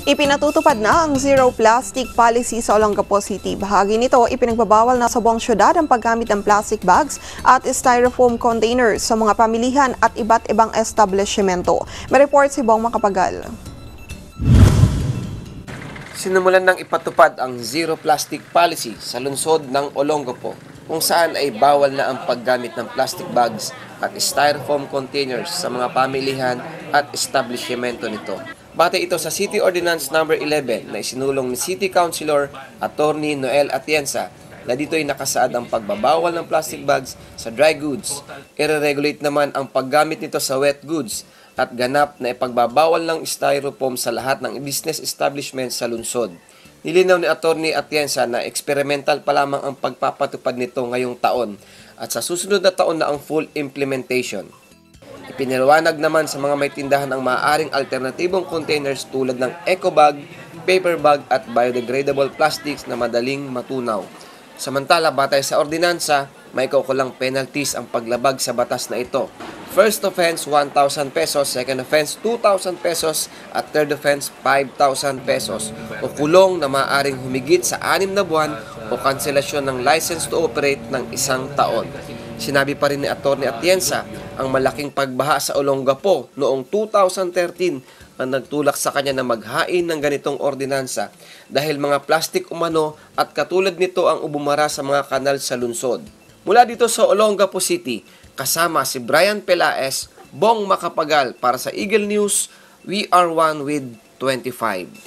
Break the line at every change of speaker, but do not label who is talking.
Ipinatutupad na ang Zero Plastic Policy sa Olongapo City. Bahagi nito, ipinagbabawal na sa buong syudad ang paggamit ng plastic bags at styrofoam containers sa mga pamilihan at iba't ibang establishmento. May report si Bong Makapagal.
Sinimulan ng ipatupad ang Zero Plastic Policy sa lungsod ng Olongapo, kung saan ay bawal na ang paggamit ng plastic bags at styrofoam containers sa mga pamilihan at establishmento nito. Batay ito sa City Ordinance No. 11 na isinulong ni City Councilor Attorney Noel Atienza na dito ay nakasaad ang pagbabawal ng plastic bags sa dry goods. I-regulate naman ang paggamit nito sa wet goods at ganap na ipagbabawal ng styrofoam sa lahat ng business establishment sa lungsod. Nilinaw ni Attorney Atienza na experimental pa lamang ang pagpapatupad nito ngayong taon at sa susunod na taon na ang full implementation. Ipinaliwanag naman sa mga may tindahan ang maaaring alternatibong containers tulad ng eco bag, paper bag at biodegradable plastics na madaling matunaw. Samantala, batay sa ordinansa, may kaukulang penalties ang paglabag sa batas na ito. First offense, 1,000 pesos. Second offense, 2,000 pesos. At third offense, 5,000 pesos. O kulong na maaaring humigit sa 6 na buwan o kanselasyon ng license to operate ng 1 taon. Sinabi pa rin ni Atty. Atienza, ang malaking pagbaha sa Olongapo noong 2013 ang nagtulak sa kanya na maghain ng ganitong ordinansa dahil mga plastik umano at katulad nito ang ubumara sa mga kanal sa lungsod. Mula dito sa Olongapo City, kasama si Brian Pelaez, Bong Makapagal para sa Eagle News, we are one with 25.